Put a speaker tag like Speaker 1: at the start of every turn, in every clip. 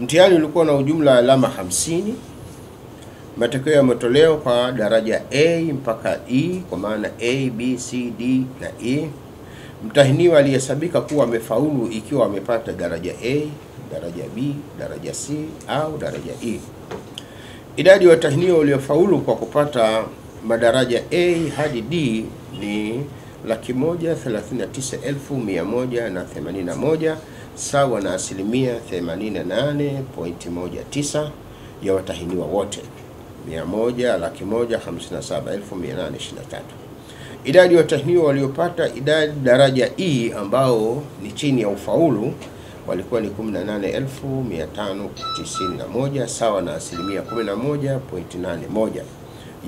Speaker 1: Mtihani ulikuwa na ujumla wa alama 50. Matokeo yametolewa kwa daraja A mpaka E, kwa maana A, B, C, D na E. Mtahiniwa aliyehesabika kuwa amefaulu ikiwa amepata daraja A, daraja B, daraja C au daraja E. Idadi ya watahiniwa waliofaulu kwa kupata madaraja A hadi D ni 139,181 sawa na asilimia 88.19 ya watahiniwa wote 100,157,823. Idadi ya watahiniwa waliopata daraja E ambao ni chini ya ufaulu walikuwa ni 18,591 sawa na asilimia 11.81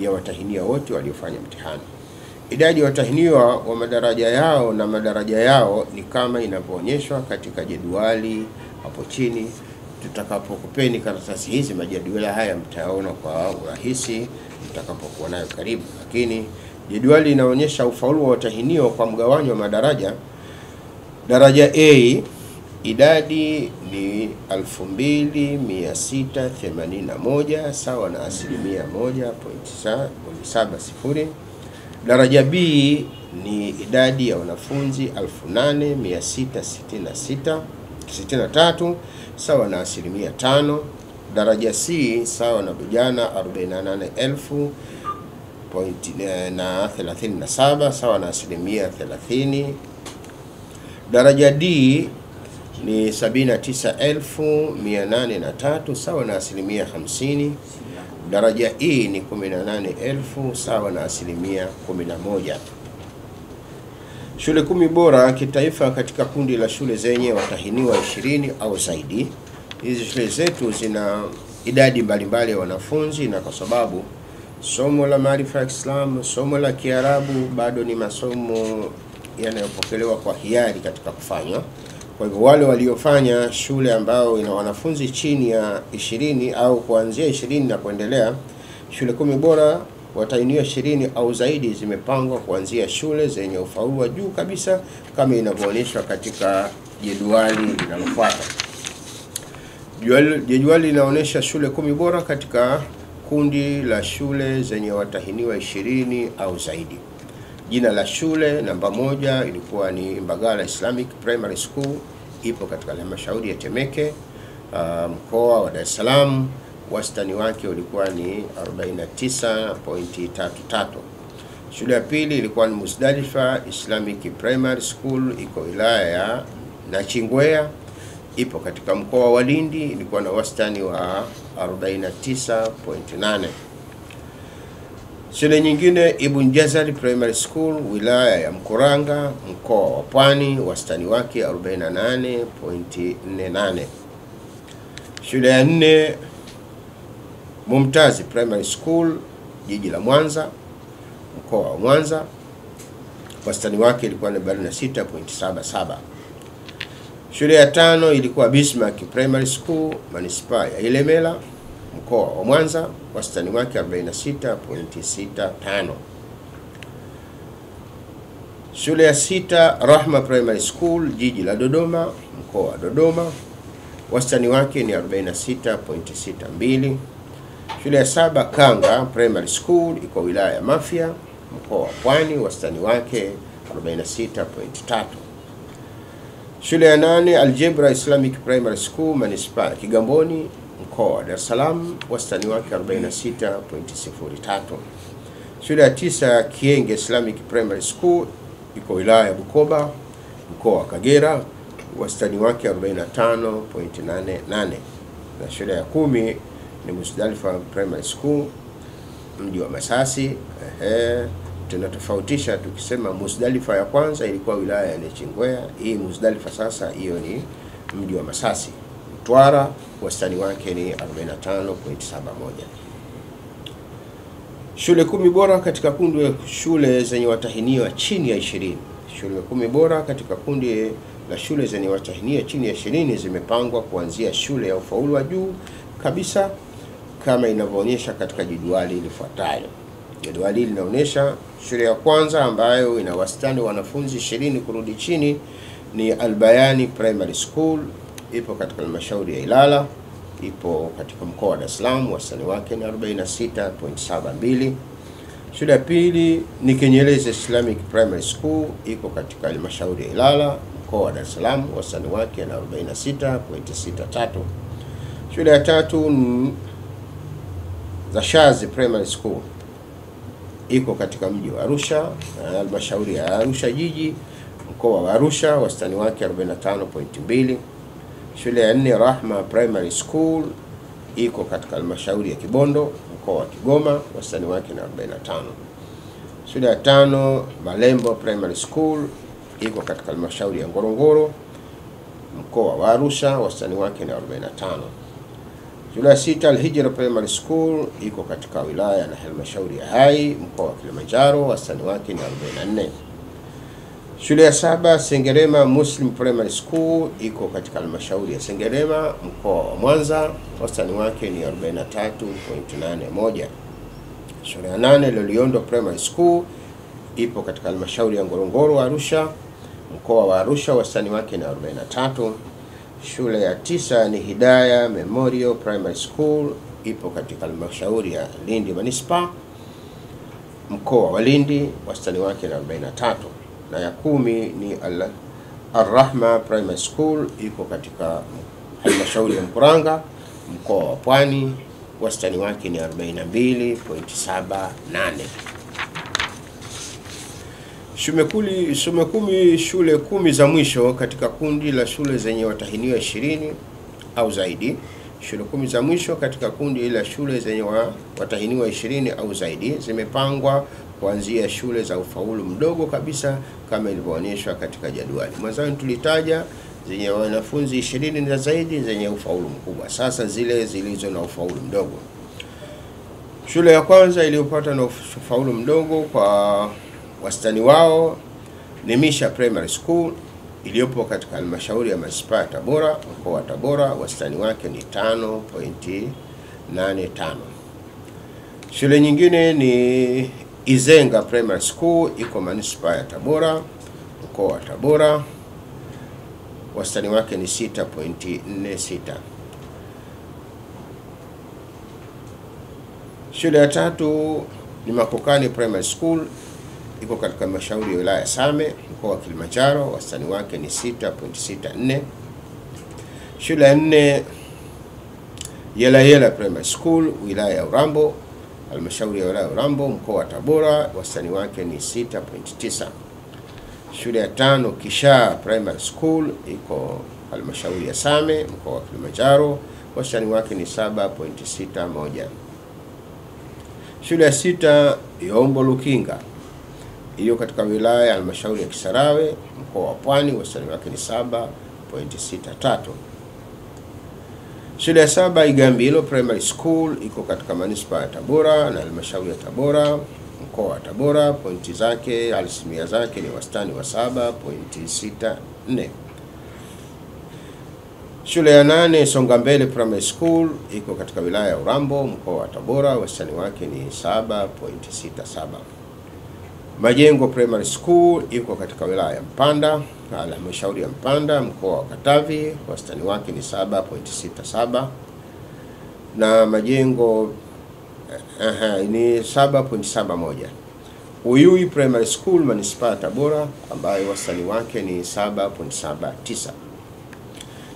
Speaker 1: ya watahiniwa wote waliofanya mtihani. Idadi ya watahiniwa wa madaraja yao ni kama inavyoonyeshwa katika jedwali hapo chini. Tutakapokupeni karatasi hizi, majadwali haya mtaona kwa urahisi mtakapokuwa nayo karibu, lakini jedwali inaonyesha ufaulu wa watahiniwa kwa mgawanyo wa madaraja. Daraja A idadi ni 2681 sawa na asilimia 1.70. Daraja B ni idadi ya wanafunzi 8663 sawa na asilimia 5. Daraja C sawa na vijana 48,037 sawa na asilimia 30. Daraja D ni 79,803 sawa na asilimia 50. Daraja E ni 18,000 sawa na asilimia 11. Shule 10 bora kitaifa katika kundi la shule zenye watahiniwa 20 au zaidi. Hizi shule zetu zina idadi mbalimbali ya wanafunzi, na kwa sababu somo la maarifa ya Islam, somo la Kiarabu bado ni masomo yanayopokelewa kwa hiari katika kufanywa. Kwa hivyo wale waliofanya shule ambao ina wanafunzi chini ya 20 au kuanzia 20 na kuendelea, shule 10 bora watahiniwa 20 au zaidi zimepangwa kuanzia shule zenye ufaulu wa juu kabisa kama inavyoonyeshwa katika jedwali linalofuata. Jedwali linaonyesha shule 10 bora katika kundi la shule zenye watahiniwa 20 au zaidi. Jina la shule namba 1 ilikuwa ni Mbagala Islamic Primary School, ipo katika halmashauri ya Temeke, mkoa wa Dar es Salaam. Wastani wake ulikuwa ni 49.33. Shule ya pili ilikuwa ni Muzdalifa Islamic Primary School, iko wilaya ya Nachingwea, ipo katika mkoa wa Lindi, ilikuwa na wastani wa 49.8. Shule nyingine Ibn Jazari Primary School, wilaya ya Mkuranga, mkoa wa Pwani, wastani wake 48.48. Shule ya 4 Mumtazi Primary School, jiji la Mwanza, mkoa wa Mwanza, wastani wake ilikuwa ni 46.77. Shule ya 5 ilikuwa Bismarck Primary School, manispaa ya Ilemela, mkoa wa Mwanza, wastani wake 46.65. Shule ya 6 Rahma Primary School, jiji la Dodoma, mkoa wa Dodoma, wastani wake ni 46.62. Shule ya 7 Kanga Primary School, iko wilaya ya Mafia, mkoa wa Pwani, wastani wake 46.3. Shule ya 8 Algebra Islamic Primary School, manispaa ya Kigamboni, mkoa wa Dar es Salaam, wastani wake 46.03. Shule ya 9 Kienge Islamic Primary School, iko wilaya ya Bukoba, mkoa wa Kagera, wastani wake 45.88. Na shule ya 10 ni Muzdalifa Primary School, mji wa Masasi. Tunatofautisha tukisema Muzdalifa ya kwanza ilikuwa wilaya ya Nachingwea, hii Muzdalifa sasa hiyo ni mji wa Masasi, Mtwara, wastani wake ni 45.71. Shule 10 bora katika kundi la shule zenye watahiniwa chini ya 20. Shule 10 bora katika kundi la shule zenye watahiniwa chini ya 20 zimepangwa kuanzia shule ya ufaulu wa juu kabisa kama inavyoonyesha katika jedwali lifuatayo. Jedwali linaonyesha shule ya kwanza ambayo ina wastani wa wanafunzi 20 kurudi chini ni Albayani Primary School, ipo katika halmashauri ya Ilala, ipo katika mkoa wa Dar es Salaam, wastani wake ni 46.72. Shule ya pili ni Kinyerezi Islamic Primary School, iko katika halmashauri ya Ilala, mkoa wa Dar es Salaam, wastani wake ni 46.63. Shule ya tatu ni Zashazi Primary School, iko katika mji wa Arusha, halmashauri ya Arusha jiji, mkoa wa Arusha, wastani wake 45.2. Shule ya nne Rahma Primary School, iko katika halmashauri ya Kibondo, mkoa wa Kigoma, wastani wake ni 45. Shule ya tano Malembo Primary School, iko katika halmashauri ya Ngorongoro, mkoa wa Arusha, wastani wake ni 45. Shule ya sita Al-Hijra Primary School, iko katika wilaya na halmashauri ya Hai, mkoa wa Kilimanjaro, wastani wake ni 44. Shule ya saba Sengerema Muslim Primary School, iko katika halmashauri ya Sengerema, mkoa wa Mwanza, wastani wake ni 43.81. Shule ya nane Loliondo Primary School, ipo katika halmashauri ya Ngorongoro Arusha, mkoa wa Arusha, wastani wake ni 43. Shule ya tisa ni Hidaya Memorial Primary School, ipo katika halmashauri ya Lindi Manispaa, mkoa wa Lindi, wastani wake ni 43. Na ya 10 ni Al-Rahma Primary School, iko katika halmashauri ya Mkuranga, mkoa wa Pwani, wastani wake ni 42.78. Shule 10 za mwisho katika kundi la shule zenye watahiniwa 20 au zaidi. Shule 10 za mwisho katika kundi la shule zenye watahiniwa 20 au zaidi zimepangwa kuanzia shule za ufaulu mdogo kabisa kama ilivyoonyeshwa katika jadwali. Mwanzo tulitaja zenye wanafunzi 20 na zaidi zenye ufaulu mkubwa. Sasa zile zilizo na ufaulu mdogo. Shule ya kwanza iliyopata na ufaulu mdogo kwa wastani wao ni Misha Primary School, iliyopo katika halmashauri ya Manispaa ya Tabora, mkoa wa Tabora, wastani wake ni 5.85. Shule nyingine ni Izenga Primary School, iko Manispaa ya Tabora, mkoa wa Tabora, wastani wake ni 6.46. Shule ya tatu ni Makokani Primary School, iko katika halmashauri ya wilaya Same, mkoa wa Kilimanjaro, wastani wake ni 6.64. Shule ya nne Yela Primary School, wilaya ya Urambo, halmashauri ya wilaya ya Urambo, mkoa wa Tabora, wastani wake ni 6.9. Shule ya tano Kishaa Primary School, iko halmashauri ya Same, mkoa wa Kilimanjaro, wastani wake ni 7.61. Shule ya sita Yombo Lukinga, iliyo katika wilaya ya halmashauri ya Kisarawe, mkoa wa Pwani, wastani wake ni 7.63. Shule ya saba Igambilo Primary School, iko katika Manispaa ya Tabora na halmashauri ya Tabora, mkoa wa Tabora, pointi zake alisimia zake ni wastani wa 7.64. Shule ya nane Songambele Primary School, iko katika wilaya ya Urambo, mkoa wa Tabora, wastani wake ni 7.67. Majengo Primary School, iko katika wilaya ya Mpanda na halmashauri ya Mpanda, mkoa wa Katavi, wastani wake ni 7.67. na Majengo ni 7.71. Uyui Primary School, Manispaa ya Tabora, ambayo wastani wake ni 7.79.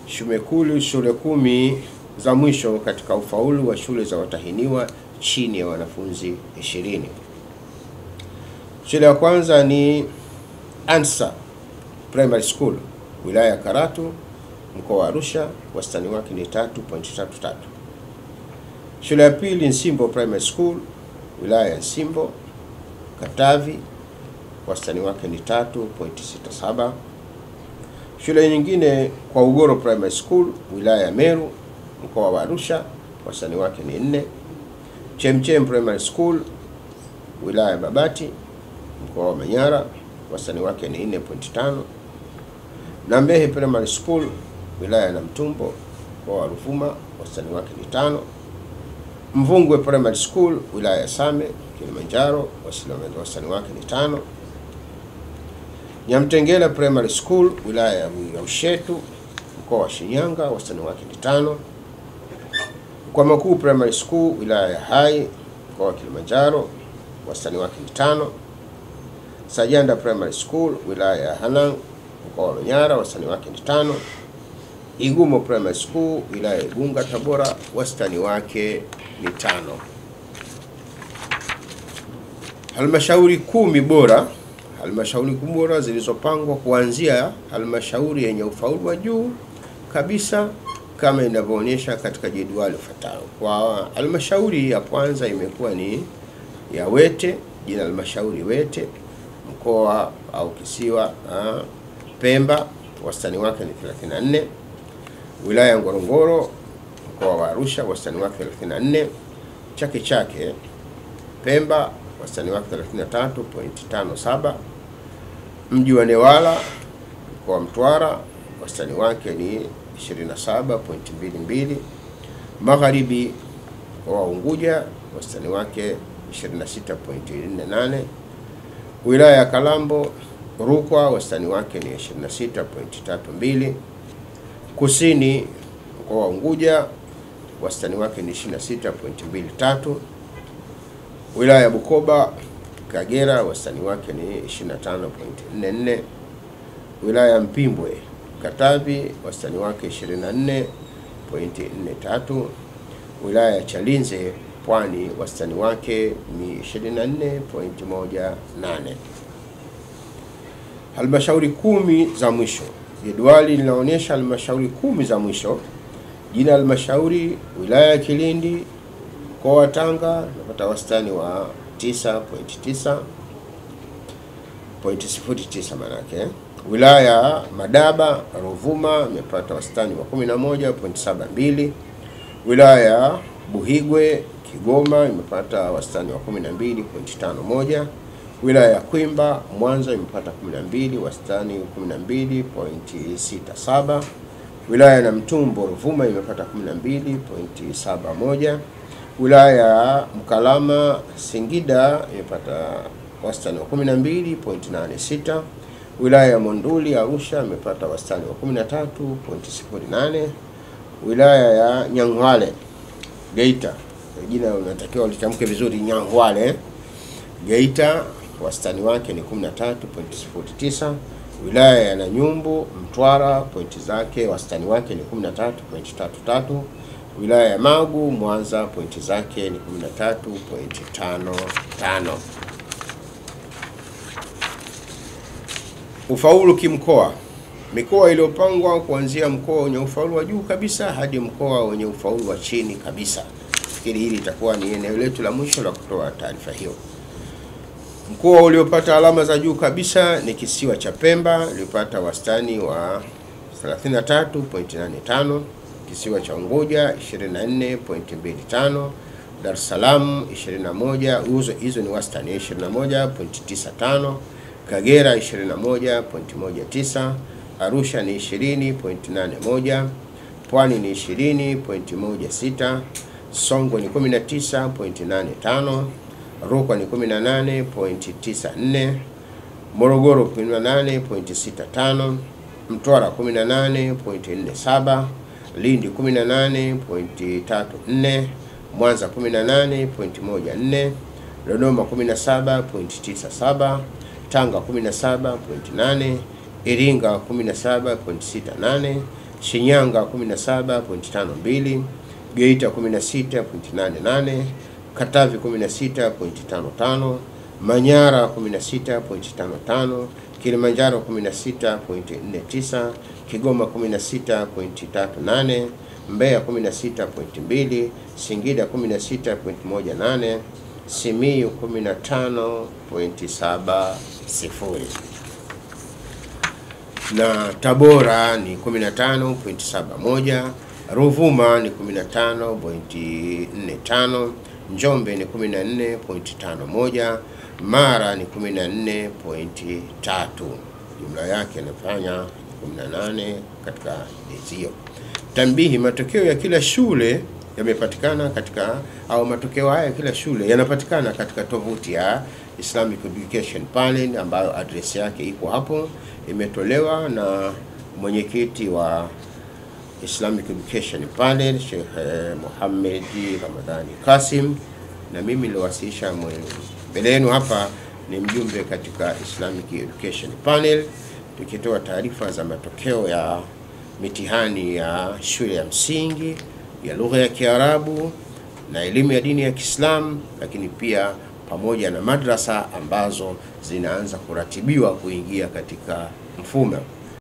Speaker 1: Shule 10 za mwisho katika ufaulu wa shule za watahiniwa chini ya wanafunzi 20. Shule ya kwanza ni Ansa Primary School, wilaya ya Karatu, mkoa wa Arusha, wastani wake ni 3.33. Shule ya pili Nsimbo Primary School, wilaya ya Nsimbo, Katavi, wastani wake ni 3.67. Shule nyingine kwa Ugoro Primary School, wilaya ya Meru, mkoa wa Arusha, wastani wake ni 4. Chemchem Primary School, wilaya ya Babati, mkoa wa Manyara, wastani wake ni 4.5. Nambehe Primary School, wilaya ya Namtumbo, mkoa wa Ruvuma, wastani wake ni 5. Mvungwe Primary School, wilaya ya Same, Kilimanjaro, wastani wake ni 5. Nyamtengela Primary School, wilaya ya Ushetu, mkoa wa Shinyanga, wastani wake ni 5. Kwa Makuu Primary School wilaya ya Hai mkoa wa Kilimanjaro wastani wake ni 5. Sajanda Primary School wilaya ya Hanang mkoa wa Manyara wastani wake ni 5. Igumo Primary School wilaya ya Igunga Tabora wastani wake ni 5. Halmashauri 10 bora. Halmashauri 10 bora zilizopangwa kuanzia halmashauri yenye ufaulu wa juu kabisa kama inavyoonyesha katika jedwali ifuatayo. Kwa halmashauri ya kwanza imekuwa ni ya Wete, jina halmashauri Wete, mkoa au kisiwa Pemba wastani wake ni 34. Wilaya ya Ngorongoro mkoa wa Arusha wastani wake 34. Chake Chake Pemba wastani wake 33.57. Mji wa Newala mkoa wa Mtwara wastani wake ni 27.22. Magharibi mkoa wa Unguja wastani wake 26.48. Wilaya ya Kalambo Rukwa wastani wake ni 26.32. Kusini mkoa wa Unguja wastani wake ni 26.23. Wilaya ya Bukoba Kagera wastani wake ni 25.44. Wilaya ya Mpimbwe Katavi wastani wake 24.43. Wilaya ya Chalinze Pwani wastani wake ni 24.18. Halmashauri 10 za mwisho. Jedwali linaonyesha halmashauri 10 za mwisho. Jina halmashauri wilaya ya Kilindi mkoa wa Tanga napata wastani wa 9.09 manake. Wilaya Madaba Ruvuma imepata wastani wa 11.72. Wilaya Buhigwe Kigoma imepata wastani wa 12.51. Wilaya ya Kwimba Mwanza imepata 12 wastani 12.67. Wilaya ya Namtumbo Ruvuma imepata 12.71. Wilaya ya Mkalama Singida imepata wastani wa 12.86. Wilaya ya Monduli Arusha imepata wastani wa 13.08. Wilaya ya Nyang'hwale Geita, jina unatakiwa litamke vizuri, Nyang'hwale Geita wastani wake ni 13.09. Wilaya ya Nanyumbu Mtwara pointi zake wastani wake ni 13.33. Wilaya ya Magu Mwanza pointi zake ni 13.55. Ufaulu kimkoa. Mikoa iliyopangwa kuanzia mkoa wenye ufaulu wa juu kabisa hadi mkoa wenye ufaulu wa chini kabisa. Fikiri hili itakuwa ni eneo letu la mwisho la kutoa taarifa hiyo. Mkoa uliopata alama za juu kabisa ni kisiwa cha Pemba, ulipata wastani wa 33.85. Kisiwa cha Unguja 24.25. Dar es Salaam 21, hizo ni wastani 21.95. Kagera 21.19. Arusha ni 20.81. Pwani ni 20.16. Songwe ni 19.85. Rukwa ni 18.94. Morogoro 18.65. Mtwara 18.47. Lindi 18.34. Mwanza 18.14. Dodoma 17.97. Tanga 17.8. Iringa 17.68. Shinyanga 17.52. Geita 16.88. Katavi 16.55. Manyara 16.55. Kilimanjaro 16.49. Kigoma 16.38. Mbeya 16.2. Singida 16.18. Simiyu 15.70 na Tabora ni 15.71. Ruvuma ni 15.45. Njombe ni 14.51. Mara ni 14.3. Jumla yake inafanya 18 katika hiyo. Tambihi, matokeo ya kila shule yamepatikana katika, au matokeo haya ya kila shule yanapatikana katika tovuti ya Islamic Education Panel ambayo address yake iko hapo, imetolewa na mwenyekiti wa Islamic Education Panel, Sheikh Muhammad Ramadhani Kasim, na mimi niliwasilisha mbele yenu hapa ni mjumbe katika Islamic Education Panel, tukitoa taarifa za matokeo ya mitihani ya shule ya msingi ya lugha ya Kiarabu na elimu ya dini ya Kiislamu, lakini pia pamoja na madrasa ambazo zinaanza kuratibiwa kuingia katika mfumo.